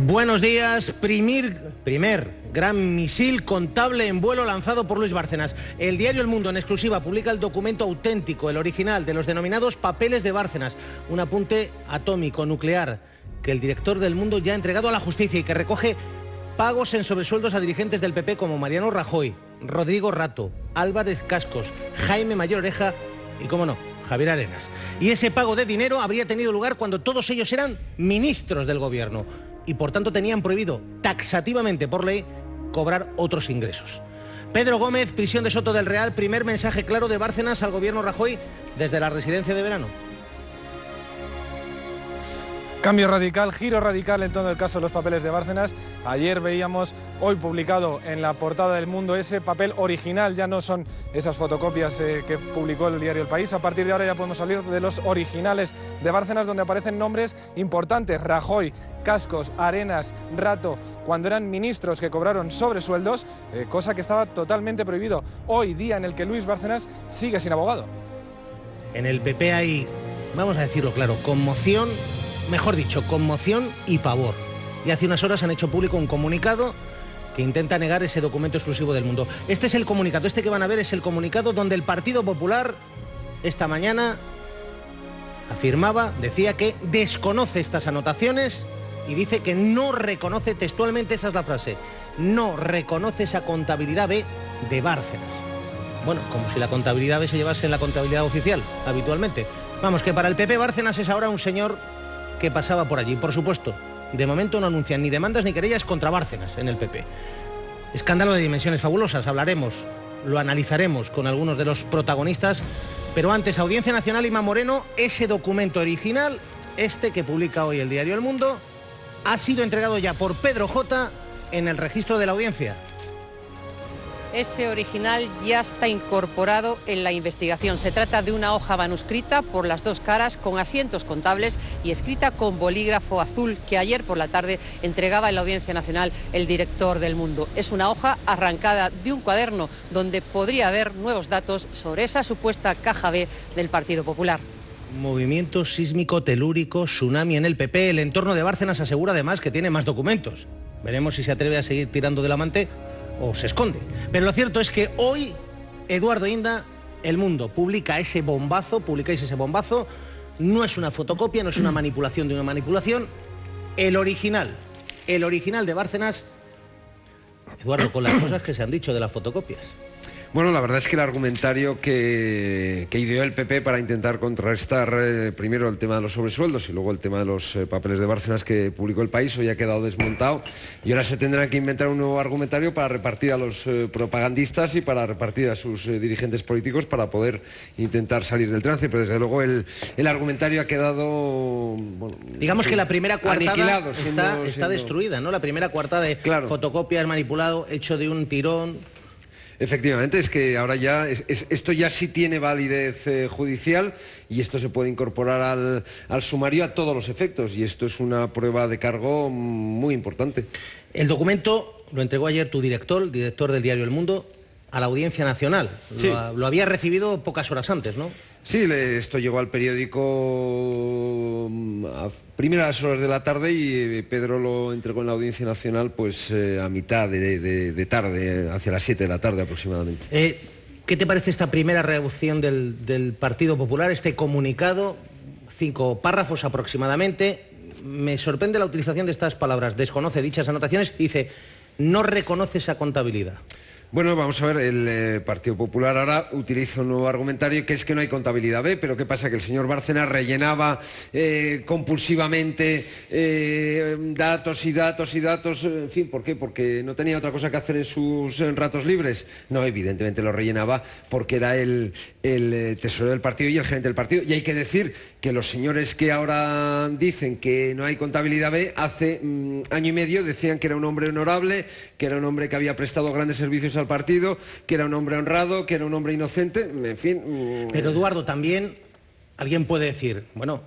Buenos días. Primer gran misil contable en vuelo lanzado por Luis Bárcenas. El diario El Mundo en exclusiva publica el documento auténtico, el original, de los denominados papeles de Bárcenas. Un apunte atómico, nuclear, que el director del Mundo ya ha entregado a la justicia y que recoge pagos en sobresueldos a dirigentes del PP como Mariano Rajoy, Rodrigo Rato, Álvarez Cascos, Jaime Mayor Oreja y, cómo no, Javier Arenas. Y ese pago de dinero habría tenido lugar cuando todos ellos eran ministros del gobierno y por tanto tenían prohibido taxativamente por ley cobrar otros ingresos. Pedro Gómez, prisión de Soto del Real, primer mensaje claro de Bárcenas al gobierno Rajoy desde la residencia de verano. Cambio radical, giro radical en todo el caso de los papeles de Bárcenas. Ayer veíamos, hoy publicado en la portada del Mundo, ese papel original, ya no son esas fotocopias que publicó el diario El País. A partir de ahora ya podemos hablar de los originales de Bárcenas, donde aparecen nombres importantes: Rajoy, Cascos, Arenas, Rato, cuando eran ministros que cobraron sobresueldos, cosa que estaba totalmente prohibido. Hoy, día en el que Luis Bárcenas sigue sin abogado. En el PP hay, vamos a decirlo claro, conmoción. Mejor dicho, conmoción y pavor. Y hace unas horas han hecho público un comunicado que intenta negar ese documento exclusivo del Mundo. Este es el comunicado, este que van a ver es el comunicado donde el Partido Popular esta mañana decía que desconoce estas anotaciones y dice que no reconoce, textualmente esa es la frase, no reconoce esa contabilidad B de Bárcenas. Bueno, como si la contabilidad B se llevase en la contabilidad oficial, habitualmente. Vamos, que para el PP Bárcenas es ahora un señor que pasaba por allí. Por supuesto, de momento no anuncian ni demandas ni querellas contra Bárcenas en el PP. Escándalo de dimensiones fabulosas, hablaremos, lo analizaremos con algunos de los protagonistas, pero antes, Audiencia Nacional, Ima Moreno, ese documento original, este que publica hoy el diario El Mundo, ha sido entregado ya por Pedro J en el registro de la audiencia. Ese original ya está incorporado en la investigación. Se trata de una hoja manuscrita por las dos caras, con asientos contables y escrita con bolígrafo azul, que ayer por la tarde entregaba en la Audiencia Nacional el director del Mundo. Es una hoja arrancada de un cuaderno donde podría haber nuevos datos sobre esa supuesta caja B del Partido Popular. Movimiento sísmico telúrico, tsunami en el PP. El entorno de Bárcenas asegura además que tiene más documentos. Veremos si se atreve a seguir tirando del amante o se esconde. Pero lo cierto es que hoy Eduardo Inda, El Mundo, publicáis ese bombazo, no es una fotocopia, no es una manipulación de una manipulación, el original de Bárcenas, Eduardo, con las cosas que se han dicho de las fotocopias. Bueno, la verdad es que el argumentario que ideó el PP para intentar contrarrestar primero el tema de los sobresueldos y luego el tema de los papeles de Bárcenas que publicó El País hoy ha quedado desmontado y ahora se tendrán que inventar un nuevo argumentario para repartir a los propagandistas y para repartir a sus dirigentes políticos para poder intentar salir del trance, pero desde luego el argumentario ha quedado... Bueno, digamos que la primera coartada está destruida, ¿no? La primera coartada de fotocopias, manipulado, hecho de un tirón... Efectivamente, es que ahora ya esto ya sí tiene validez judicial y esto se puede incorporar al sumario a todos los efectos y esto es una prueba de cargo muy importante. El documento lo entregó ayer tu director, el director del diario El Mundo, a la Audiencia Nacional. Sí. Lo había recibido pocas horas antes, ¿no? Sí, esto llegó al periódico a primeras horas de la tarde y Pedro lo entregó en la Audiencia Nacional pues a mitad de tarde, hacia las 7 de la tarde aproximadamente. ¿Qué te parece esta primera reacción del Partido Popular, este comunicado, 5 párrafos aproximadamente? Me sorprende la utilización de estas palabras, desconoce dichas anotaciones y dice, no reconoce esa contabilidad. Bueno, vamos a ver, el Partido Popular ahora utiliza un nuevo argumentario que es que no hay contabilidad B, pero ¿qué pasa? Que el señor Bárcenas rellenaba compulsivamente datos y datos y datos, en fin, ¿por qué? Porque no tenía otra cosa que hacer en sus ratos libres. No, evidentemente lo rellenaba porque era el tesorero del partido y el gerente del partido. Y hay que decir que los señores que ahora dicen que no hay contabilidad B, hace año y medio decían que era un hombre honorable, que era un hombre que había prestado grandes servicios al partido, que era un hombre honrado, que era un hombre inocente, en fin... Pero Eduardo, también alguien puede decir, bueno,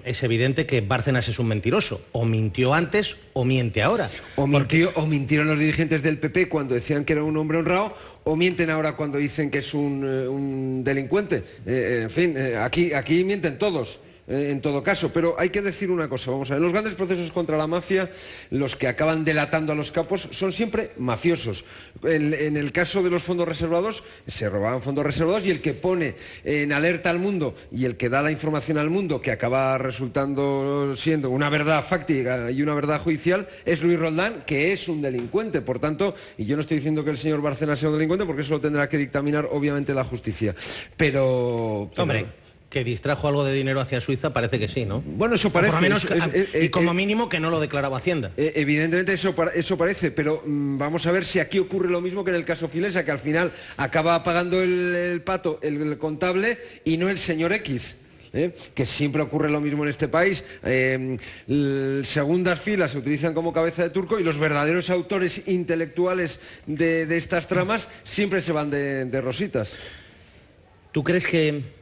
es evidente que Bárcenas es un mentiroso, o mintió antes o miente ahora. O mintieron los dirigentes del PP cuando decían que era un hombre honrado, o mienten ahora cuando dicen que es un delincuente. En fin, aquí mienten todos. en todo caso. Pero hay que decir una cosa, vamos a ver, en los grandes procesos contra la mafia, los que acaban delatando a los capos son siempre mafiosos. En el caso de los fondos reservados, se robaban fondos reservados y el que pone en alerta al mundo y el que da la información al mundo, que acaba resultando siendo una verdad fáctica y una verdad judicial, es Luis Roldán, que es un delincuente. Por tanto, y yo no estoy diciendo que el señor Bárcenas sea un delincuente, porque eso lo tendrá que dictaminar obviamente la justicia. Pero... Hombre, que distrajo algo de dinero hacia Suiza parece que sí, ¿no? Bueno, eso parece. Por lo menos, y como mínimo que no lo declaraba Hacienda. Evidentemente eso parece, pero vamos a ver si aquí ocurre lo mismo que en el caso Filesa, que al final acaba pagando el pato el contable y no el señor X. Que siempre ocurre lo mismo en este país. Segundas filas se utilizan como cabeza de turco y los verdaderos autores intelectuales de estas tramas siempre se van de rositas. ¿Tú crees que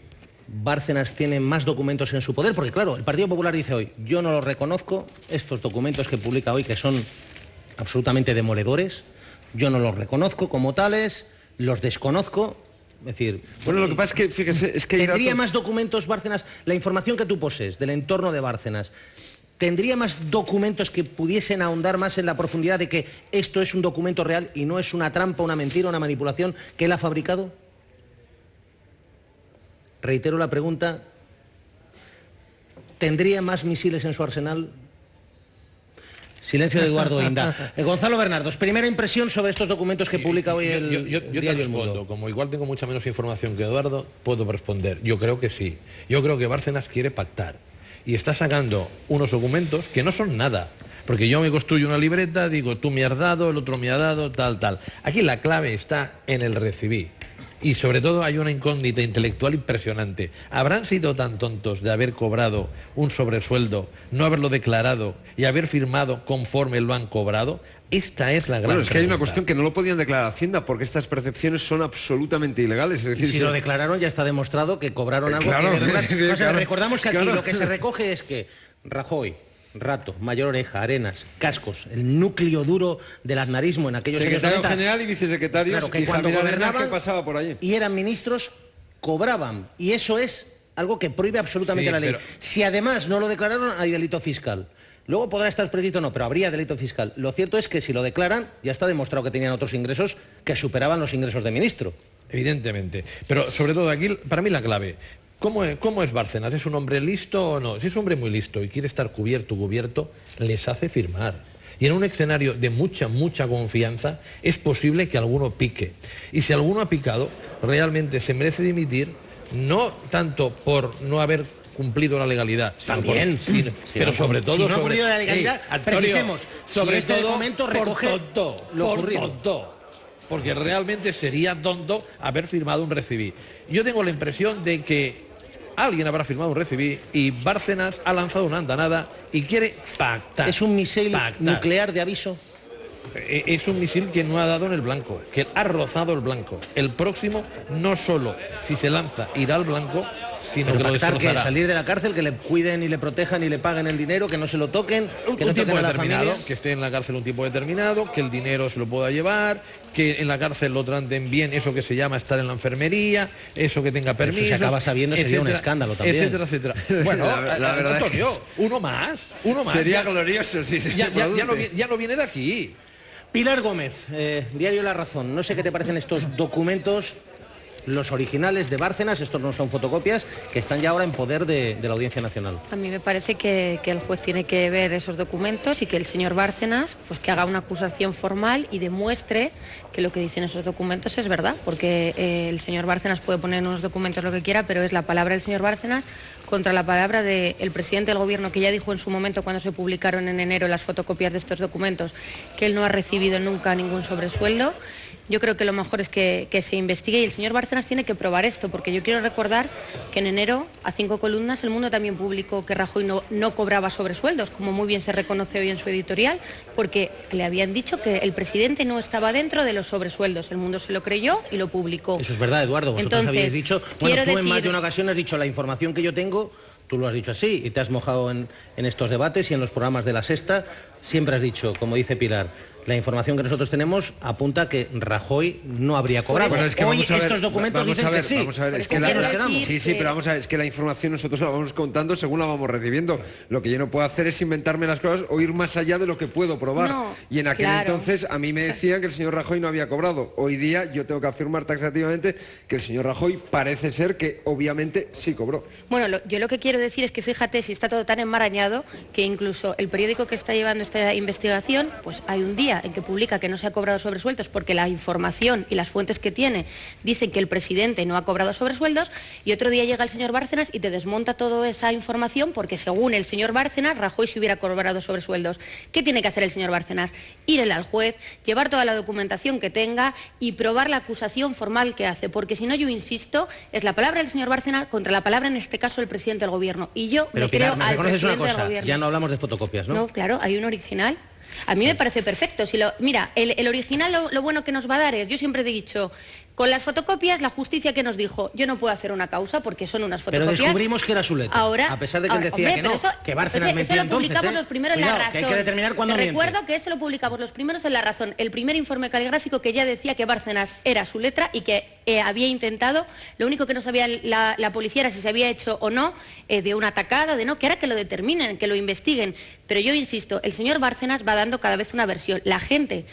Bárcenas tiene más documentos en su poder? Porque claro, el Partido Popular dice hoy, yo no los reconozco, estos documentos que publica hoy, que son absolutamente demoledores, yo no los reconozco como tales, los desconozco. Es decir, bueno, lo que pasa es que, fíjese, es que ¿tendría más documentos Bárcenas? La información que tú posees del entorno de Bárcenas, ¿tendría más documentos que pudiesen ahondar más en la profundidad de que esto es un documento real y no es una trampa, una mentira, una manipulación que él ha fabricado? Reitero la pregunta, ¿tendría más misiles en su arsenal? Silencio de Eduardo Inda. Gonzalo Bernardos, primera impresión sobre estos documentos que publica hoy el diario El Mundo. Como igual tengo mucha menos información que Eduardo, puedo responder. Yo creo que sí. Yo creo que Bárcenas quiere pactar y está sacando unos documentos que no son nada. Porque yo me construyo una libreta, digo, tú me has dado, el otro me ha dado, tal, tal. Aquí la clave está en el recibí. Y sobre todo hay una incógnita intelectual impresionante. ¿Habrán sido tan tontos de haber cobrado un sobresueldo, no haberlo declarado y haber firmado conforme lo han cobrado? Esta es la gran Bueno, es que pregunta. hay una cuestión que no lo podían declarar a Hacienda porque estas percepciones son absolutamente ilegales. Es decir, si lo declararon ya está demostrado que cobraron algo. Claro, que de verdad, claro, o sea, recordamos que aquí claro. lo que se recoge es que Rajoy, Rato, Mayor Oreja, Arenas, Cascos, el núcleo duro del aznarismo en aquellos años secretario 90, general y vicesecretarios, claro, que y cuando Javier Arenas, gobernaban que pasaba por allí. y eran ministros, cobraban. Y eso es algo que prohíbe absolutamente Sí, la ley. pero... Si además no lo declararon, hay delito fiscal. Luego podrá estar prescrito o no, pero habría delito fiscal. Lo cierto es que si lo declaran, ya está demostrado que tenían otros ingresos que superaban los ingresos de ministro. Evidentemente. Pero sobre todo aquí, para mí la clave, ¿cómo es Bárcenas? ¿Es un hombre listo o no? Si es un hombre muy listo y quiere estar cubierto, les hace firmar. Y en un escenario de mucha confianza es posible que alguno pique. Y si alguno ha picado, realmente se merece dimitir, no tanto por no haber cumplido la legalidad, También, pero sobre todo si no ha sobre cumplido la legalidad, Antonio, precisemos, sobre si este todo documento recoge por tonto, lo por ocurrido. tonto, porque realmente sería tonto haber firmado un recibí. Yo tengo la impresión de que alguien habrá firmado un recibí y Bárcenas ha lanzado una andanada y quiere pactar. ¿Es un misil nuclear de aviso? Es un misil que no ha dado en el blanco, que ha rozado el blanco. El próximo, no solo si se lanza irá al blanco, sino Pero que lo pactar, ¿qué? destrozará. Salir de la cárcel, que le cuiden y le protejan y le paguen el dinero, que no se lo toquen, que no un tiempo toquen a la determinado, familia. que esté en la cárcel un tiempo determinado, que el dinero se lo pueda llevar, que en la cárcel lo traten bien, eso que se llama estar en la enfermería, eso que tenga Pero eso permiso. se acaba sabiendo, sería un escándalo también. Etcétera, etcétera. Bueno, la verdad Antonio, es uno más. Sería glorioso si se produce. Ya no viene de aquí. Pilar Gómez, Diario La Razón. No sé qué te parecen estos documentos, los originales de Bárcenas, estos no son fotocopias, que están ya ahora en poder de la Audiencia Nacional. A mí me parece que el juez tiene que ver esos documentos y que el señor Bárcenas pues que haga una acusación formal y demuestre que lo que dicen esos documentos es verdad, porque el señor Bárcenas puede poner en unos documentos lo que quiera, pero es la palabra del señor Bárcenas contra la palabra del presidente del Gobierno, que ya dijo en su momento cuando se publicaron en enero las fotocopias de estos documentos que él no ha recibido nunca ningún sobresueldo. Yo creo que lo mejor es que se investigue y el señor Bárcenas tiene que probar esto, porque yo quiero recordar que en enero, a 5 columnas, El Mundo también publicó que Rajoy no cobraba sobresueldos, como muy bien se reconoce hoy en su editorial, porque le habían dicho que el presidente no estaba dentro de los sobresueldos. El Mundo se lo creyó y lo publicó. Eso es verdad, Eduardo. Vosotros Entonces, habéis dicho, quiero tú en más decir- de una ocasión has dicho, la información que yo tengo, tú lo has dicho así, y te has mojado en estos debates y en los programas de La Sexta, siempre has dicho, como dice Pilar, la información que nosotros tenemos apunta que Rajoy no habría cobrado. Bueno, es que hoy vamos a ver, estos documentos vamos dicen a ver, que sí. Vamos a ver, es que sí, pero vamos a ver, es que la información nosotros la vamos contando según la vamos recibiendo. Lo que yo no puedo hacer es inventarme las cosas o ir más allá de lo que puedo probar. No, y en aquel entonces a mí me decían que el señor Rajoy no había cobrado. Hoy día yo tengo que afirmar taxativamente que el señor Rajoy parece ser que obviamente sí cobró. Bueno, yo lo que quiero decir es que fíjate si está todo tan enmarañado que incluso el periódico que está llevando esta investigación, pues hay un día en que publica que no se ha cobrado sobresueldos porque la información y las fuentes que tiene dicen que el presidente no ha cobrado sobresueldos, y otro día llega el señor Bárcenas y te desmonta toda esa información porque según el señor Bárcenas, Rajoy se hubiera cobrado sobresueldos. ¿Qué tiene que hacer el señor Bárcenas? Ir al juez, llevar toda la documentación que tenga y probar la acusación formal que hace, porque si no, yo insisto, es la palabra del señor Bárcenas contra la palabra, en este caso, del presidente del Gobierno. Y yo Pero me Pilar, creo me al reconoces presidente una del cosa, Gobierno. ya no hablamos de fotocopias, ¿no? No, claro, hay un original. A mí me parece perfecto. Mira, el original lo bueno que nos va a dar es, yo siempre he dicho, con las fotocopias, la justicia que nos dijo, yo no puedo hacer una causa porque son unas fotocopias. Pero descubrimos que era su letra. Ahora, a pesar de que él decía que no, que Bárcenas mentía eso lo entonces. publicamos los primeros en La Razón. Que hay que determinar cuándo Te miente. recuerdo que eso lo publicamos los primeros en La Razón. El primer informe caligráfico que ya decía que Bárcenas era su letra y que había intentado, lo único que no sabía la policía era si se había hecho o no de una atacada, de no, que ahora que lo determinen, que lo investiguen. Pero yo insisto, el señor Bárcenas va dando cada vez una versión. La gente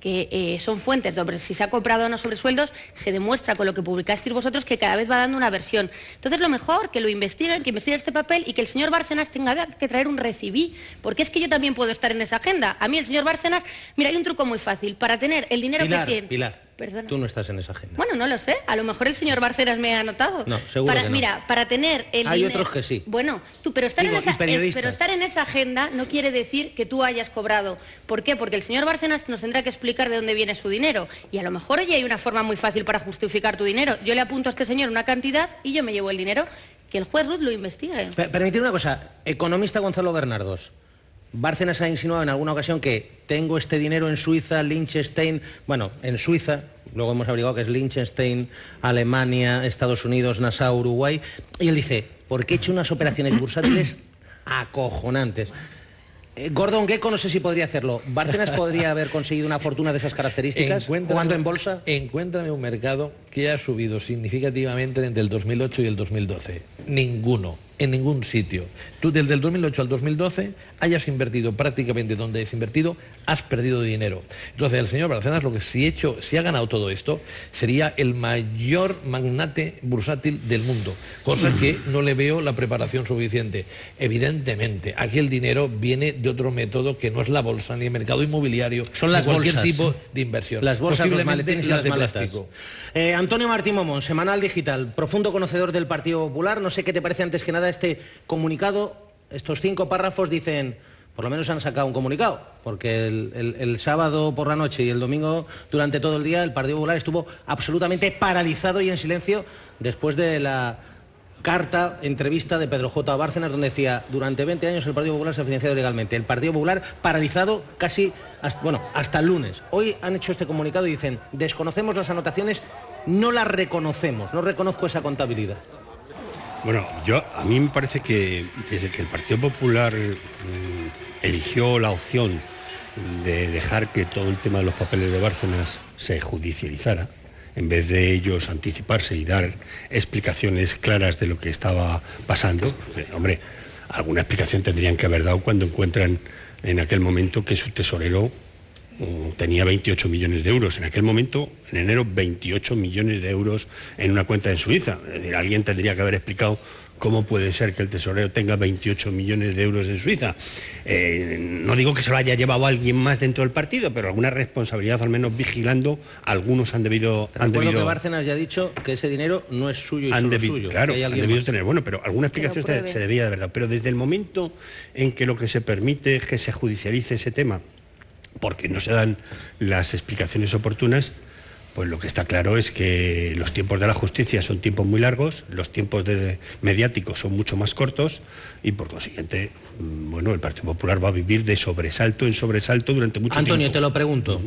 que son fuentes sobre si se ha comprado o no sobresueldos, se demuestra con lo que publicasteis vosotros que cada vez va dando una versión. Entonces, lo mejor, que lo investiguen, que investiguen este papel y que el señor Bárcenas tenga que traer un recibí, porque es que yo también puedo estar en esa agenda. A mí el señor Bárcenas, mira, hay un truco muy fácil, para tener el dinero que tiene... Pilar, Perdona. tú no estás en esa agenda. Bueno, no lo sé, a lo mejor el señor Bárcenas me ha anotado. No, seguro que no. Mira, para tener el Hay dinero... otros que sí. Bueno, pero estar en esa agenda no quiere decir que tú hayas cobrado. ¿Por qué? Porque el señor Bárcenas nos tendrá que explicar de dónde viene su dinero. Y a lo mejor, oye, hay una forma muy fácil para justificar tu dinero. Yo le apunto a este señor una cantidad y yo me llevo el dinero. Que el juez Ruth lo investigue. Permitidme una cosa, economista Gonzalo Bernardos. Bárcenas ha insinuado en alguna ocasión que tengo este dinero en Suiza, Liechtenstein, bueno, en Suiza, luego hemos averiguado que es Liechtenstein, Alemania, Estados Unidos, Nassau, Uruguay, y él dice, porque he hecho unas operaciones bursátiles acojonantes. Gordon Gekko no sé si podría hacerlo. ¿Bárcenas podría haber conseguido una fortuna de esas características jugando en bolsa? Encuéntrame un mercado que ha subido significativamente entre el 2008 y el 2012. Ninguno. En ningún sitio. Tú desde el 2008 al 2012 hayas invertido prácticamente donde has invertido, has perdido dinero. Entonces el señor Bárcenas, lo que si ha ganado todo esto, sería el mayor magnate bursátil del mundo, cosa que no le veo la preparación suficiente. Evidentemente, aquí el dinero viene de otro método que no es la bolsa ni el mercado inmobiliario, son las ni cualquier bolsas, tipo de inversión. Las bolsas, los maletines y las de maletas. plástico. Antonio Martín Momón, Semanal Digital, profundo conocedor del Partido Popular. No sé qué te parece antes que nada este comunicado. Estos 5 párrafos dicen, por lo menos han sacado un comunicado, porque el sábado por la noche y el domingo durante todo el día el Partido Popular estuvo absolutamente paralizado y en silencio después de la carta, entrevista de Pedro J. Bárcenas, donde decía, durante 20 años el Partido Popular se ha financiado legalmente. El Partido Popular paralizado casi hasta el lunes. Hoy han hecho este comunicado y dicen, desconocemos las anotaciones, no las reconocemos, no reconozco esa contabilidad. Bueno, a mí me parece que desde que el Partido Popular eligió la opción de dejar que todo el tema de los papeles de Bárcenas se judicializara, en vez de ellos anticiparse y dar explicaciones claras de lo que estaba pasando, porque, hombre, alguna explicación tendrían que haber dado cuando encuentran en aquel momento que su tesorero tenía 28 millones de euros. En aquel momento, en enero, 28 millones de euros en una cuenta en Suiza. Es decir, alguien tendría que haber explicado cómo puede ser que el tesorero tenga 28 millones de euros en Suiza. No digo que se lo haya llevado alguien más dentro del partido, pero alguna responsabilidad, al menos vigilando, algunos han debido... Recuerdo que Bárcenas ya ha dicho que ese dinero no es suyo y solo suyo. Claro, han debido tener. Bueno, pero alguna explicación se debía de verdad. Pero desde el momento en que lo que se permite es que se judicialice ese tema, porque no se dan las explicaciones oportunas, pues lo que está claro es que los tiempos de la justicia son tiempos muy largos, los tiempos mediáticos son mucho más cortos y por consiguiente, bueno, el Partido Popular va a vivir de sobresalto en sobresalto durante mucho tiempo. Antonio, te lo pregunto,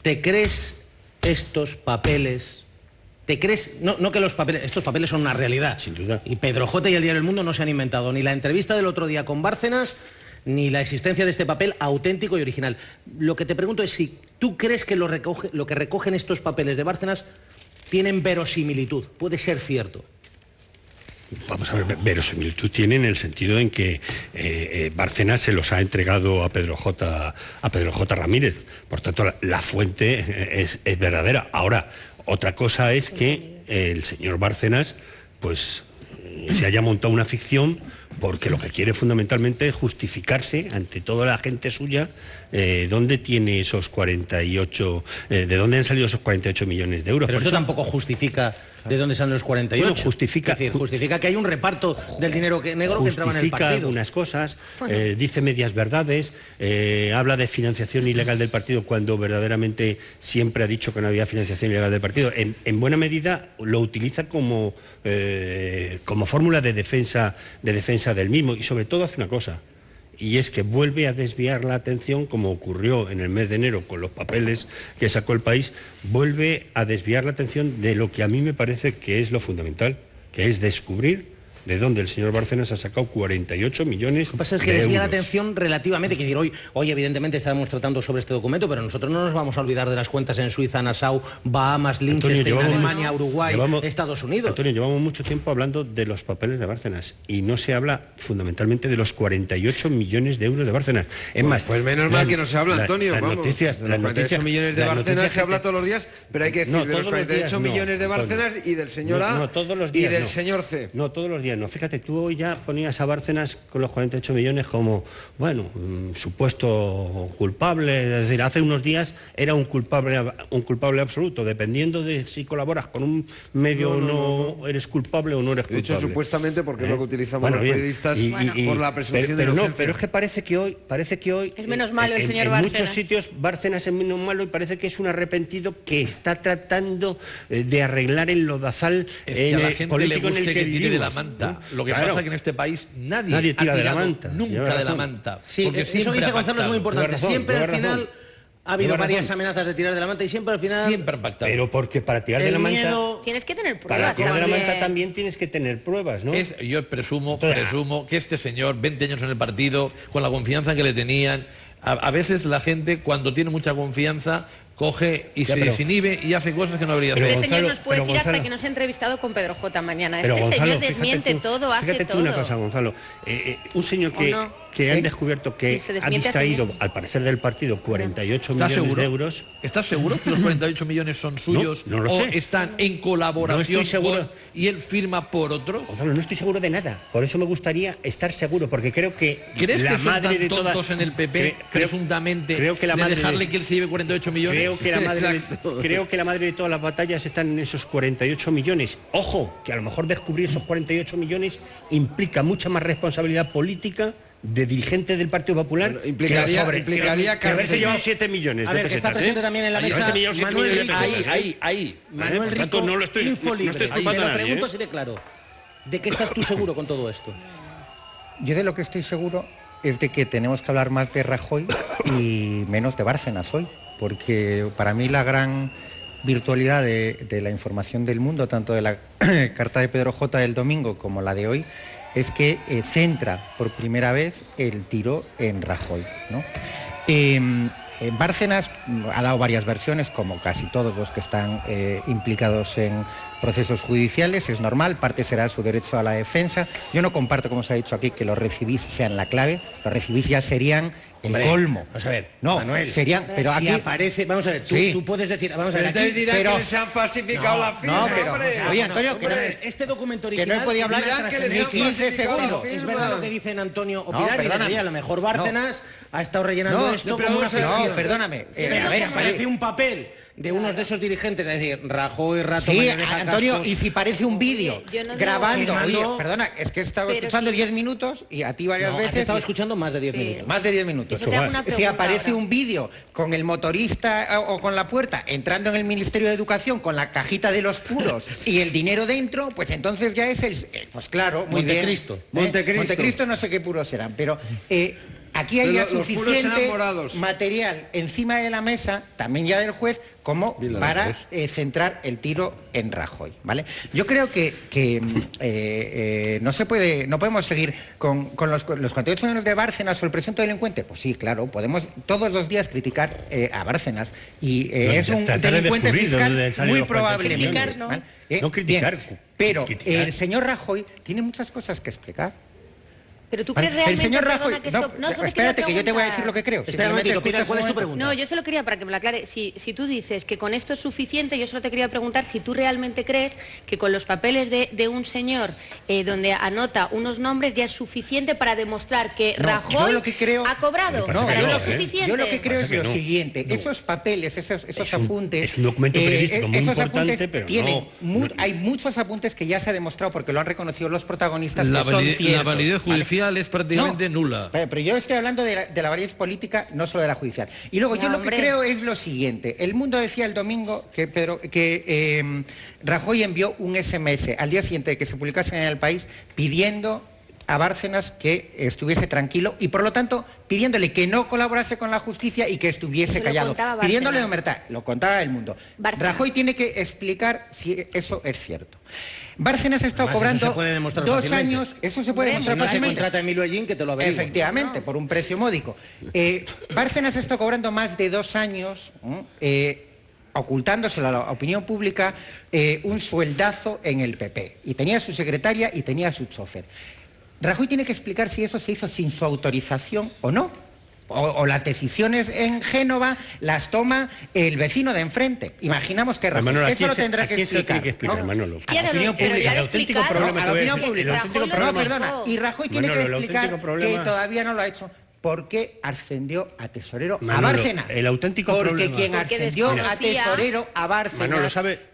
¿te crees estos papeles? ¿Te crees? No que estos papeles son una realidad. Sin duda. Y Pedro J. y el diario El Mundo no se han inventado ni la entrevista del otro día con Bárcenas, ni la existencia de este papel auténtico y original. Lo que te pregunto es si tú crees que lo que recogen estos papeles de Bárcenas tienen verosimilitud, puede ser cierto. Vamos a ver, verosimilitud tiene en el sentido en que Bárcenas se los ha entregado a Pedro J. Ramírez. Por tanto, la fuente es verdadera. Ahora, otra cosa es que el señor Bárcenas pues se haya montado una ficción porque lo que quiere fundamentalmente es justificarse ante toda la gente suya dónde tiene esos 48, de dónde han salido esos 48 millones de euros. Pero esto tampoco justifica de dónde salen los 48. Bueno, justifica que hay un reparto del dinero negro que entraba en el partido. Justifica algunas cosas, dice medias verdades, habla de financiación ilegal del partido cuando verdaderamente siempre ha dicho que no había financiación ilegal del partido. En buena medida lo utiliza como fórmula de defensa del mismo, y sobre todo hace una cosa, y es que vuelve a desviar la atención, como ocurrió en el mes de enero con los papeles que sacó El País, vuelve a desviar la atención de lo que a mí me parece que es lo fundamental, que es descubrir de dónde el señor Bárcenas ha sacado 48 millones de euros. Lo que pasa es que desvía la atención relativamente, que decir, hoy evidentemente estábamos tratando sobre este documento, pero nosotros no nos vamos a olvidar de las cuentas en Suiza, Nassau, Bahamas, Liechtenstein, Alemania, Uruguay, Estados Unidos. Antonio, llevamos mucho tiempo hablando de los papeles de Bárcenas y no se habla fundamentalmente de los 48 millones de euros de Bárcenas. Es más, pues menos mal que no se habla, Antonio. Las noticias, de los 48 millones de Bárcenas se habla todos los días, pero hay que decir de los 48 millones de Bárcenas y del señor A y del señor C. No, todos los días no. Fíjate, tú hoy ya ponías a Bárcenas con los 48 millones como, bueno, supuesto culpable. Es decir, hace unos días era un culpable absoluto. Dependiendo de si colaboras con un medio o no eres culpable o no eres culpable. De hecho, supuestamente, porque es lo que utilizamos los periodistas por la presunción de inocencia. Pero es que parece que hoy es menos malo el señor Bárcenas. En muchos sitios Bárcenas es menos malo y parece que es un arrepentido que está tratando de arreglar el lodazal político en el que tire de la manta. Lo que pasa es que en este país nadie tira de la manta. Nunca de la manta. Sí, eso que dice Gonzalo es muy importante. Siempre al final ha habido varias amenazas de tirar de la manta y siempre al final... Siempre han pactado. Pero porque para tirar de la manta... Tienes que tener pruebas. Para tirar de la manta también tienes que tener pruebas, ¿no? Yo presumo que este señor, 20 años en el partido, con la confianza que le tenían... A veces la gente, cuando tiene mucha confianza, coge y se desinhibe y hace cosas que no habría hecho. Este señor nos puede decir hasta que nos ha entrevistado con Pedro J. mañana. Este señor desmiente todo, hace todo. Fíjate tú una cosa, Gonzalo. Un señor que han descubierto que ha distraído, al parecer del partido, 48 millones de euros. ¿Estás seguro que los 48 millones son suyos? No lo sé. ¿O están en colaboración no estoy seguro. Y él firma por otros? Gonzalo, no estoy seguro de nada. Por eso me gustaría estar seguro, porque creo que ¿crees la que son madre tan de tontos todas, en el PP, presuntamente, creo que la madre de dejarle que él se lleve 48 millones? Creo que la madre de todas las batallas están en esos 48 millones. Ojo, que a lo mejor descubrir esos 48 millones implica mucha más responsabilidad política de dirigente del Partido Popular, implicaría que haberse llevado 7 millones de pesetas. Que está presente también en la mesa Manuel Rico, no lo estoy culpando a nadie. Pregunto así de claro, ¿de qué estás tú seguro con todo esto? Yo de lo que estoy seguro es de que tenemos que hablar más de Rajoy y menos de Bárcenas hoy, porque para mí la gran virtualidad de la información del Mundo, tanto de la carta de Pedro J. del domingo como la de hoy, es que centra por primera vez el tiro en Rajoy, ¿no? Bárcenas ha dado varias versiones, como casi todos los que están implicados en procesos judiciales, es normal, parte será su derecho a la defensa. Yo no comparto, como se ha dicho aquí, que los recibís sean la clave, los recibís ya serían el colmo. Vamos a ver, no, Manuel, serían, pero si aquí aparece, vamos a ver, tú puedes decir, vamos a ver, pero aquí, dirán que se han falsificado la firma, oye, Antonio, este documento original, que no he podido hablar ni 15 segundos. Es verdad lo que dicen Antonio o Pilar, y a lo mejor Bárcenas ha estado rellenando esto como una ficción. No, perdóname. A ver, aparece un papel de unos de esos dirigentes, es decir, Rajoy, Rato, sí, Antonio, Cascos, y si parece un vídeo grabando, oye, perdona, es que he estado escuchando 10 minutos y a ti varias veces... Has estado escuchando más de 10 minutos. Más de 10 minutos. Si aparece un vídeo con el motorista o con la puerta entrando en el Ministerio de Educación con la cajita de los puros y el dinero dentro, pues entonces ya es el... pues claro, muy bien. Montecristo. Montecristo no sé qué puros serán, pero... aquí hay ya los puros suficiente enamorados. material encima de la mesa, también ya del juez, como para centrar el tiro en Rajoy, ¿vale? Yo creo que no podemos seguir con los 48 años de Bárcenas o el presunto delincuente. Pues sí, claro, podemos todos los días criticar a Bárcenas y es un delincuente fiscal muy probablemente. ¿Vale? No criticar. Bien, pero criticar. el señor Rajoy tiene muchas cosas que explicar. Pero tú crees realmente, el señor Rajoy, que esto... no, espérate, que yo te voy a decir lo que creo. Espera un momentito, Pilar, ¿cuál es tu pregunta? No, yo solo quería, para que me lo aclare, si tú dices que con esto es suficiente, yo solo te quería preguntar si tú realmente crees que con los papeles de un señor donde anota unos nombres ya es suficiente para demostrar que Rajoy ha cobrado. Yo lo que creo es lo siguiente, esos papeles, esos apuntes... Es un documento periodístico muy importante, pero hay muchos apuntes que ya se ha demostrado, porque lo han reconocido los protagonistas, que son ciertos. La validez judicial es prácticamente nula. Pero yo estoy hablando de la validez política, no solo de la judicial. Y luego yo lo que creo es lo siguiente. El Mundo decía el domingo que Rajoy envió un SMS al día siguiente de que se publicase en El País pidiendo a Bárcenas que estuviese tranquilo y, por lo tanto, pidiéndole que no colaborase con la justicia y que estuviese callado. Pidiéndole humildad. Lo contaba El Mundo. Rajoy tiene que explicar si eso es cierto. Bárcenas ha estado cobrando 2 años... Eso se puede demostrar fácilmente. Se contrata a Emilio Ellín, que te lo averigua. Efectivamente, por un precio módico. Bárcenas ha estado cobrando más de 2 años... ocultándoselo a la opinión pública, un sueldazo en el PP. Y tenía su secretaria y tenía su chofer. Rajoy tiene que explicar si eso se hizo sin su autorización o no. O las decisiones en Génova las toma el vecino de enfrente. Imaginamos que Rajoy eso lo tendrá que explicar. Manolo. A la opinión pública. El auténtico problema No, perdona. Y Rajoy tiene que explicar que todavía no lo ha hecho. ¿Por qué ascendió a tesorero a Bárcenas? El auténtico porque problema. Quien ascendió a tesorero a Bárcenas... Manolo, ¿sabe?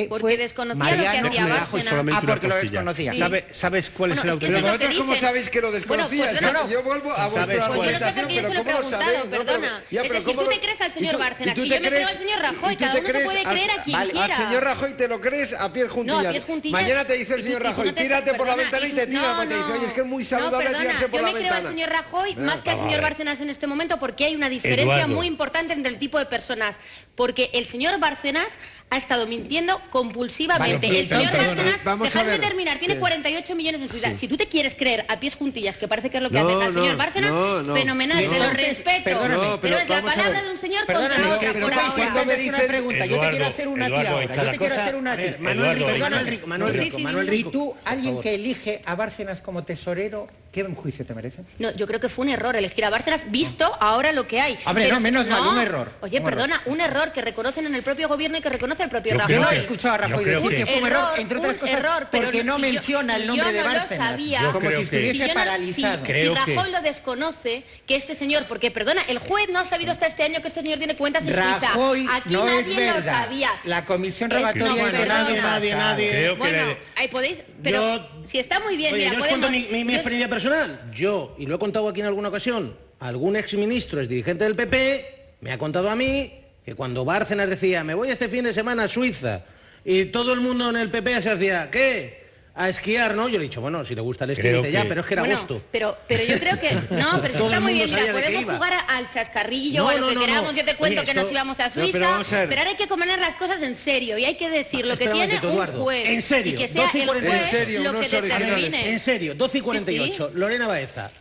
Porque desconocía lo que hacía Bárcenas. Porque lo desconocía. ¿Sabes cuál es el auténtico? Pero vosotros, ¿cómo sabéis que lo desconocías? Yo vuelvo a vuestra argumentación, pero ¿cómo lo sabéis? Perdona. Si tú te crees al señor Bárcenas y yo me creo al señor Rajoy, cada uno se puede creer a quien quiera. Al señor Rajoy te lo crees a pie juntillas. No, a pie juntillas. Mañana te dice el señor Rajoy, tírate por la ventana y te tira. Porque te dice, oye, es que es muy saludable tirarse por la ventana. Yo me creo al señor Rajoy más que al señor Bárcenas en este momento, porque hay una diferencia muy importante entre el tipo de personas. Porque el señor Bárcenas ha estado mintiendo compulsivamente. El señor Bárcenas, dejadme terminar, tiene 48 millones en su vida. Si tú te quieres creer a pies juntillas, que parece que es lo que haces al señor Bárcenas, fenomenal, se lo respeto. Pero es la palabra de un señor contra otra por ahora. Me dices una pregunta, yo te quiero hacer una tía ahora. Yo te quiero hacer una tía. Manuel Rico. ¿Y tú, alguien que elige a Bárcenas como tesorero, qué juicio te merece? No, yo creo que fue un error elegir a Bárcenas, visto ahora lo que hay. Hombre, no, menos mal, un error. Oye, perdona, un error que reconocen en el propio gobierno y que reconoce el propio Rajoy. Yo no he escuchado a Rajoy decir que fue un error, entre otras cosas, porque no menciona el nombre de Bárcenas, como si estuviese paralizado. Si Rajoy lo desconoce, que este señor, porque perdona, el juez no ha sabido hasta este año que este señor tiene cuentas en Suiza. Rajoy Aquí no nadie es verdad. lo sabía. La comisión rogatoria es de nadie. Bueno, ahí podéis, pero si está muy bien, Oye, mira, yo os cuento mi experiencia personal. Yo, y lo he contado aquí en alguna ocasión, algún exministro, es dirigente del PP, me ha contado a mí que cuando Bárcenas decía, me voy este fin de semana a Suiza, y todo el mundo en el PP se hacía, ¿qué? A esquiar, ¿no? Yo le he dicho, bueno, si le gusta el esquí, dice, ya, pero es que era agosto. Pero yo creo que... No, pero eso está muy bien. Mira, podemos jugar al chascarrillo o a lo que queramos. Yo te cuento que nos íbamos a Suiza, pero ahora hay que poner las cosas en serio y hay que decir lo que tiene un juez. En serio, y que sea el juez lo que determine. En serio, 12 y 48. Sí. Lorena Baeza,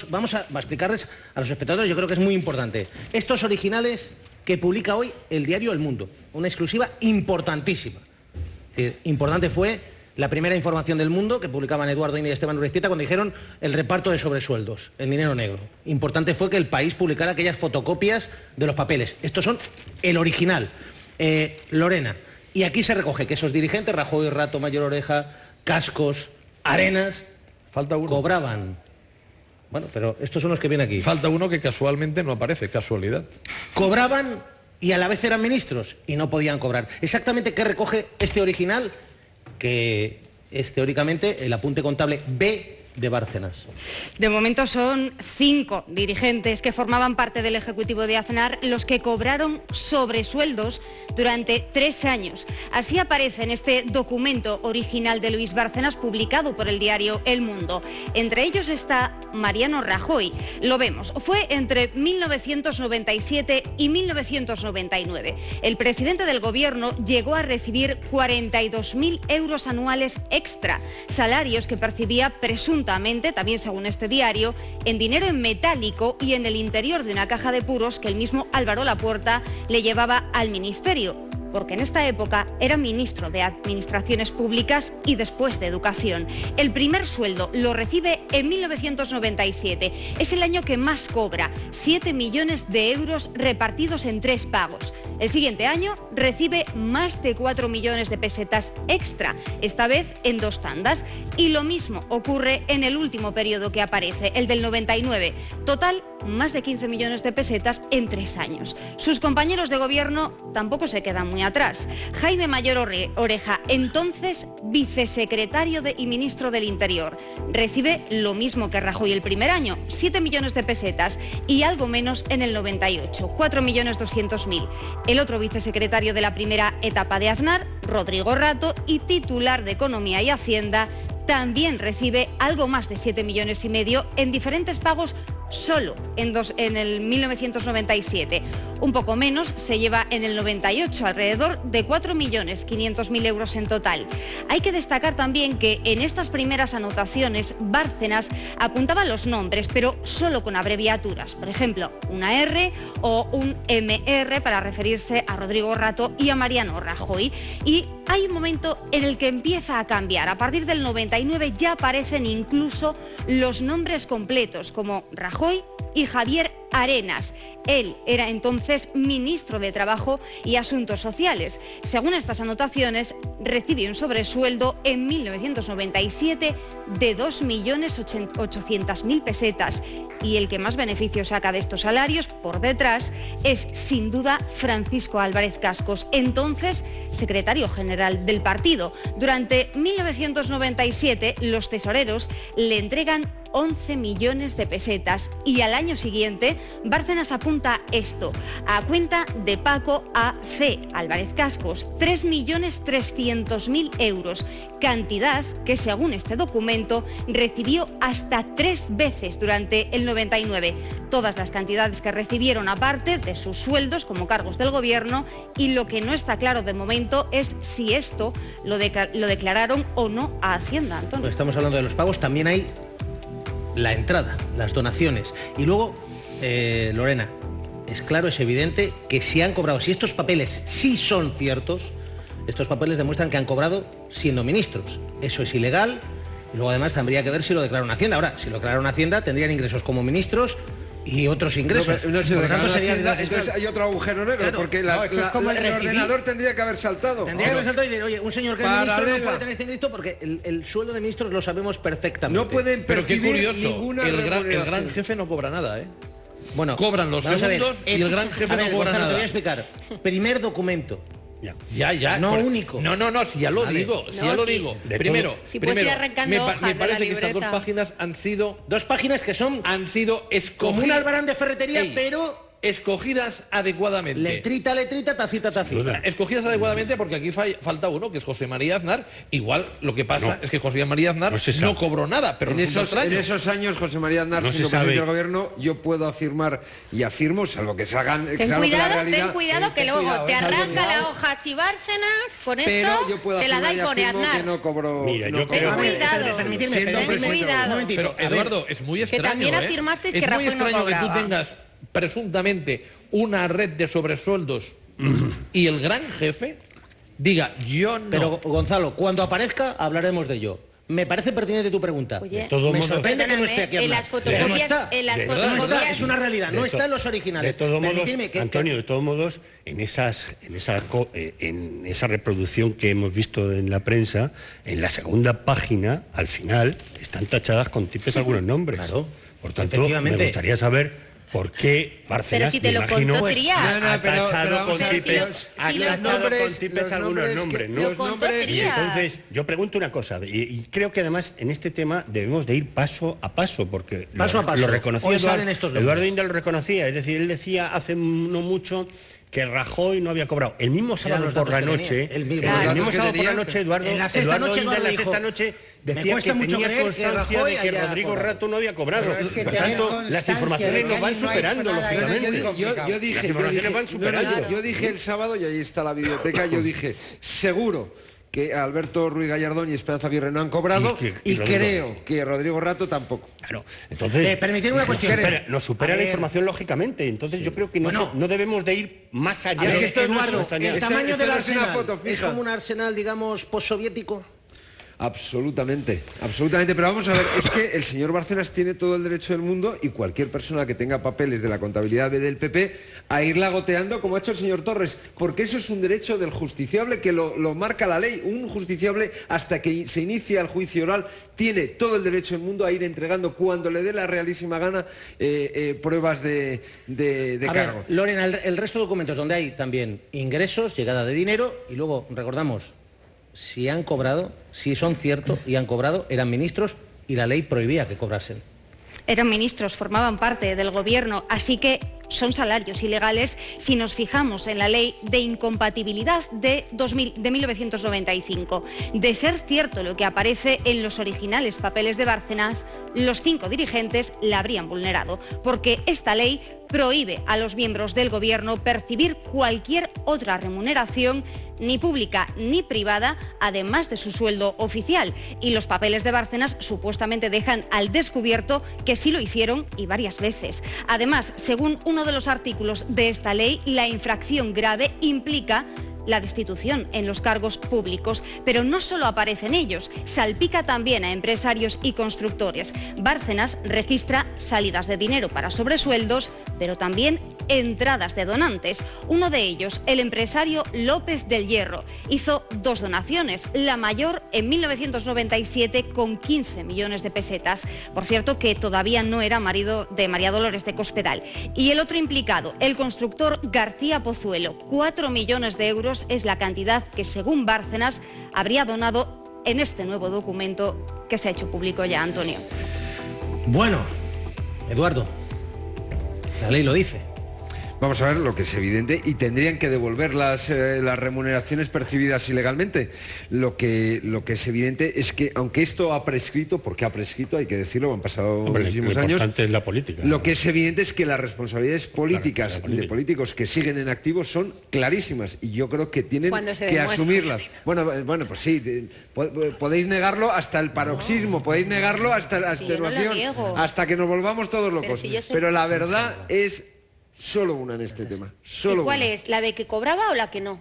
vamos a explicarles a los espectadores, yo creo que es muy importante. Estos originales que publica hoy el diario El Mundo, una exclusiva importantísima. Es decir, importante fue la primera información del Mundo que publicaban Eduardo Ine y Esteban Urestieta cuando dijeron el reparto de sobresueldos, el dinero negro. Importante fue que El País publicara aquellas fotocopias de los papeles. Estos son el original. Lorena, y aquí se recoge que esos dirigentes, Rajoy, Rato, Mayor Oreja, Cascos, Arenas, cobraban. Bueno, pero estos son los que vienen aquí. Falta uno que casualmente no aparece, casualidad. Cobraban y a la vez eran ministros y no podían cobrar. Exactamente qué recoge este original, que es teóricamente el apunte contable B de Bárcenas? De momento son 5 dirigentes que formaban parte del Ejecutivo de Aznar los que cobraron sobresueldos durante 3 años. Así aparece en este documento original de Luis Bárcenas publicado por el diario El Mundo. Entre ellos está Mariano Rajoy. Lo vemos. Fue entre 1997 y 1999. El presidente del gobierno llegó a recibir 42.000 euros anuales extra, salarios que percibía presuntamente, también según este diario, en dinero en metálico y en el interior de una caja de puros que el mismo Álvaro Lapuerta le llevaba al ministerio, porque en esta época era ministro de Administraciones Públicas y después de Educación. El primer sueldo lo recibe en 1997. Es el año que más cobra, 7 millones de euros repartidos en 3 pagos. El siguiente año recibe más de 4 millones de pesetas extra, esta vez en 2 tandas. Y lo mismo ocurre en el último periodo que aparece, el del 99. Total, más de 15 millones de pesetas en 3 años. Sus compañeros de gobierno tampoco se quedan muy atrás. Jaime Mayor Oreja, entonces vicesecretario y ministro del Interior, recibe lo mismo que Rajoy el primer año, 7 millones de pesetas, y algo menos en el 98, 4.200.000. El otro vicesecretario de la primera etapa de Aznar, Rodrigo Rato, y titular de Economía y Hacienda, también recibe algo más de 7,5 millones en diferentes pagos solo en el 1997. Un poco menos se lleva en el 98, alrededor de 4.500.000 euros en total. Hay que destacar también que en estas primeras anotaciones Bárcenas apuntaba los nombres, pero solo con abreviaturas. Por ejemplo, una R o un MR para referirse a Rodrigo Rato y a Mariano Rajoy. Y hay un momento en el que empieza a cambiar. A partir del 99 ya aparecen incluso los nombres completos, como Rajoy y Javier Arenas. Él era entonces ministro de Trabajo y Asuntos Sociales. Según estas anotaciones, recibe un sobresueldo en 1997 de 2.800.000 pesetas. Y el que más beneficio saca de estos salarios, por detrás, es sin duda Francisco Álvarez Cascos, entonces secretario general del partido. Durante 1997, los tesoreros le entregan 11 millones de pesetas y al año siguiente Bárcenas apunta esto a cuenta de Paco A.C. Álvarez Cascos, 3.300.000 euros, cantidad que según este documento recibió hasta 3 veces durante el 99. Todas las cantidades que recibieron aparte de sus sueldos como cargos del gobierno, y lo que no está claro de momento es si esto lo declararon o no a Hacienda. Antonio. Pues estamos hablando de los pagos, también hay la entrada, las donaciones. Y luego, Lorena, es claro, es evidente que si han cobrado, si estos papeles sí son ciertos, estos papeles demuestran que han cobrado siendo ministros. Eso es ilegal. Y luego además tendría que ver si lo declararon Hacienda. Ahora, si lo declararon Hacienda, tendrían ingresos como ministros y otros ingresos. No, si lo declararon Hacienda, entonces hay otro agujero negro, claro, porque el ordenador tendría que haber saltado. Tendría que haber saltado y decir, oye, un señor que es ministro no puede tener este ingreso porque el sueldo de ministros lo sabemos perfectamente. No pueden percibir. Pero qué curioso, ninguna el gran jefe no cobra nada, ¿eh? Bueno, cobran los segundos y el gran jefe no cobra nada. Te voy a explicar. Primer documento. Ya. No único. No, si ya lo digo, si ya lo digo. Primero, me parece que estas 2 páginas han sido... 2 páginas que han sido escogidas... Como un albarán de ferretería, pero... Escogidas adecuadamente. Letrita, tacita. Escogidas adecuadamente porque aquí falta uno, que es José María Aznar. Igual lo que pasa es que José María Aznar no cobró nada, pero en esos años José María Aznar, siendo presidente del gobierno, yo puedo afirmar y afirmo, salvo que salgan de la realidad. Ten cuidado que luego te arranca la hoja si Bárcenas, con esto te la da y pone Aznar. Que no cobró. Mira, yo creo que... Ten cuidado. Pero Eduardo, es muy extraño. Que también afirmaste que Rajoy no cobraba. Es muy extraño que tú tengas presuntamente una red de sobresueldos y el gran jefe diga yo no. Pero Gonzalo, cuando aparezca hablaremos de ello. Me parece pertinente tu pregunta. Oye, me sorprende que no esté aquí. En las fotocopias, no está, es una realidad, no está en los originales. De todos modos, Antonio, de todos modos, en esa reproducción que hemos visto en la prensa, en la segunda página, al final, están tachadas con tipes algunos nombres. Claro. Por tanto, me gustaría saber por qué Bárcenas, Pero si te lo imagino, contó Trias. ha tachado con tipes, los algunos nombres, ¿no? Los nombres, y entonces, yo pregunto una cosa, y creo que además en este tema debemos de ir paso a paso, porque lo reconocía Eduardo Inda, lo reconocía, es decir, él decía hace no mucho que Rajoy no había cobrado. El mismo sábado por la noche, Eduardo Inda en la sexta noche decía que tenía constancia de que Rodrigo Rato no había cobrado. Por tanto, las informaciones nos van superando, lógicamente. Yo dije el sábado, y ahí está la videoteca, yo dije, seguro que Alberto Ruiz Gallardón y Esperanza Aguirre no han cobrado y creo que Rodrigo Rato tampoco. Claro, entonces permitirme una cuestión. Nos supera la información, lógicamente. Entonces yo creo que no debemos de ir más allá. Es que esto, Eduardo, el tamaño del arsenal es como un arsenal, digamos, postsoviético. Absolutamente, absolutamente. Pero vamos a ver, es que el señor Bárcenas tiene todo el derecho del mundo, y cualquier persona que tenga papeles de la contabilidad B del PP, a irla goteando como ha hecho el señor Torres, porque eso es un derecho del justiciable que lo marca la ley. Un justiciable, hasta que se inicia el juicio oral, tiene todo el derecho del mundo a ir entregando cuando le dé la realísima gana pruebas de cargos. Lorena, el resto de documentos donde hay también ingresos, llegada de dinero, y luego, recordamos, si han cobrado, si son ciertos y han cobrado, eran ministros y la ley prohibía que cobrasen. Eran ministros, formaban parte del gobierno, así que son salarios ilegales si nos fijamos en la ley de incompatibilidad de 1995. De ser cierto lo que aparece en los originales papeles de Bárcenas, los 5 dirigentes la habrían vulnerado, porque esta ley prohíbe a los miembros del gobierno percibir cualquier otra remuneración, ni pública ni privada, además de su sueldo oficial. Y los papeles de Bárcenas supuestamente dejan al descubierto que sí lo hicieron, y varias veces. Además, según uno de los artículos de esta ley, la infracción grave implica la destitución en los cargos públicos. Pero no solo aparecen ellos, salpica también a empresarios y constructores. Bárcenas registra salidas de dinero para sobresueldos, pero también entradas de donantes. Uno de ellos, el empresario López del Hierro, hizo 2 donaciones, la mayor en 1997 con 15 millones de pesetas. Por cierto, que todavía no era marido de María Dolores de Cospedal. Y el otro implicado, el constructor García Pozuelo, 4 millones de euros es la cantidad que, según Bárcenas, habría donado en este nuevo documento que se ha hecho público ya, Antonio. Bueno, Eduardo, la ley lo dice. Vamos a ver lo que es evidente, y tendrían que devolver las remuneraciones percibidas ilegalmente. Lo que es evidente es que, aunque esto ha prescrito, porque ha prescrito, hay que decirlo, han pasado muchísimos años. Lo importante es la política. Lo que es evidente es que las responsabilidades políticas de políticos que siguen en activo son clarísimas, y yo creo que tienen que asumirlas. Bueno, pues sí, podéis negarlo hasta el paroxismo, podéis negarlo hasta la extenuación, hasta que nos volvamos todos locos. Pero la verdad es solo una en este tema. Solo ¿Cuál una. es? ¿La de que cobraba o la que no?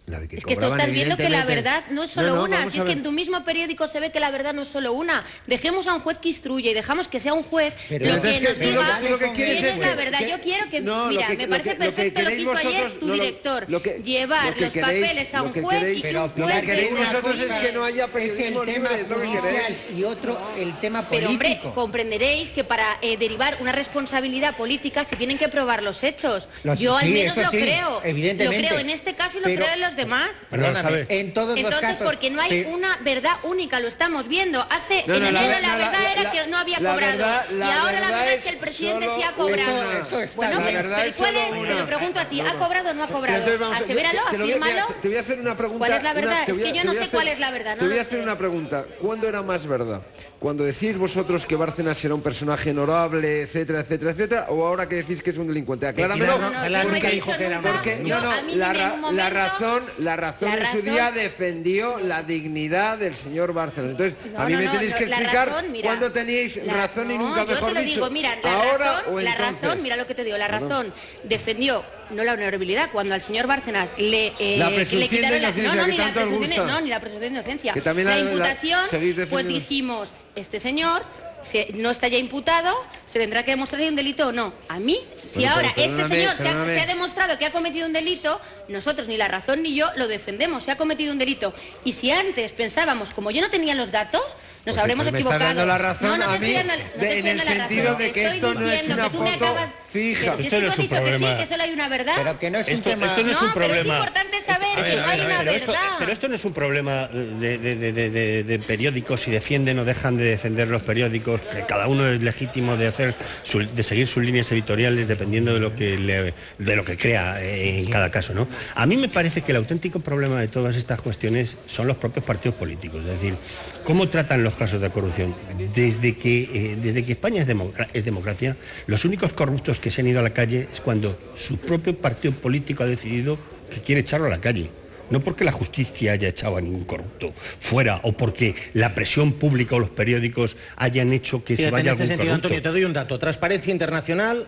La de que es que tú estás viendo que la verdad no es solo una. Si es que en ver. tu mismo periódico se ve que la verdad no es solo una. Dejemos a un juez que instruya y dejamos que sea un juez lo que nos diga quién es la verdad. Yo quiero que, mira, me parece perfecto lo que hizo ayer tu director. Llevar los papeles a un juez y que un juez... Lo que queréis vosotros es que no haya periodismo libre, es lo que queréis. Y otro, el tema Pero político. hombre, comprenderéis que para derivar una responsabilidad política se tienen que probar los hechos. Yo al menos lo creo. Evidentemente. Lo creo en este caso y lo creo en los demás. Perdóname, en todos los casos. Porque no hay una verdad única, lo estamos viendo. En enero la verdad era que no había cobrado. Y ahora la verdad es que el presidente sí ha cobrado. Bueno, pero ¿cuál es? Te lo pregunto a ti, ¿ha cobrado o no ha cobrado? Asevéralo, afírmalo. Te voy a hacer una pregunta. ¿Cuál es la verdad? Es que yo no sé cuál es la verdad. Te voy a hacer una pregunta. ¿Cuándo era más verdad? ¿Cuando decís vosotros que Bárcenas era un personaje honorable, etcétera, etcétera, etcétera, o ahora que decís que es un delincuente? Acláramelo. La razón en su día defendió la dignidad del señor Bárcenas. Entonces, a mí me tenéis que explicar cuándo teníais razón y nunca mejor dicho. Yo te lo digo, mira, la razón, mira lo que te digo, la razón defendió no la honorabilidad, cuando al señor Bárcenas le presunción de inocencia, que tanto os gusta. No, ni la presunción de inocencia. Que también la imputación, pues dijimos, este señor no está ya imputado, se tendrá que demostrar si hay un delito o no. A mí, si ahora este señor se ha demostrado que ha cometido un delito, nosotros, ni La Razón ni yo, lo defendemos, se ha cometido un delito. Y si antes pensábamos, como yo no tenía los datos, nos habremos equivocado. Me estás dando la razón a mí, en el sentido de que esto no es una foto Pero si es que tú has dicho que sí, que solo hay una verdad. Pero que no es un Esto tema... no es un pero es problema. importante saber que no hay una verdad. Pero esto no es un problema de periódicos, si defienden o dejan de defender los periódicos, que cada uno es legítimo de seguir sus líneas editoriales dependiendo de lo que crea en cada caso, ¿no? A mí me parece que el auténtico problema de todas estas cuestiones son los propios partidos políticos, es decir, cómo tratan los casos de corrupción. Desde que España es democracia, los únicos corruptos que se han ido a la calle es cuando su propio partido político ha decidido que quiere echarlo a la calle. No porque la justicia haya echado a ningún corrupto fuera o porque la presión pública o los periódicos hayan hecho que se vaya algún corrupto. Antonio, te doy un dato. Transparencia Internacional,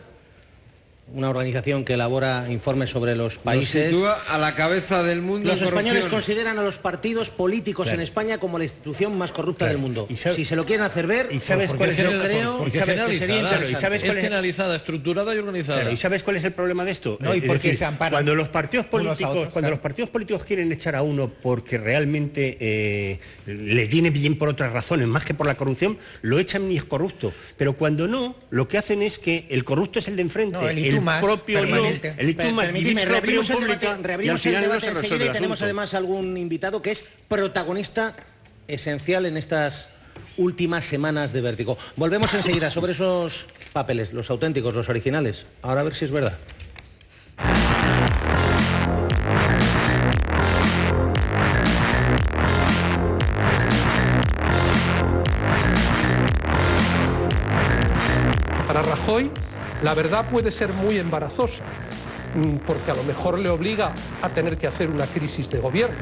una organización que elabora informes sobre los países. Nos sitúa a la cabeza del mundo. Los españoles consideran a los partidos políticos en España como la institución más corrupta del mundo. Si se lo quieren hacer ver, ¿y sabes cuál es? Yo creo que sería interesante. Es generalizada, estructurada y organizada. Claro, ¿y sabes cuál es el problema de esto? No, y porque se amparan cuando los partidos políticos, claro. los partidos políticos quieren echar a uno porque realmente les viene bien por otras razones, más que por la corrupción, lo echan y es corrupto. Pero cuando no, lo que hacen es que el corrupto es el de enfrente, el propio permanente. no, el itúmas, reabrimos el debate, y al final no se enseguida resuelve y el tenemos asunto. además algún invitado que es protagonista esencial en estas últimas semanas de Vértigo. Volvemos enseguida sobre esos papeles, los auténticos, los originales. Ahora a ver si es verdad. Para Rajoy, la verdad puede ser muy embarazosa, porque a lo mejor le obliga a tener que hacer una crisis de gobierno.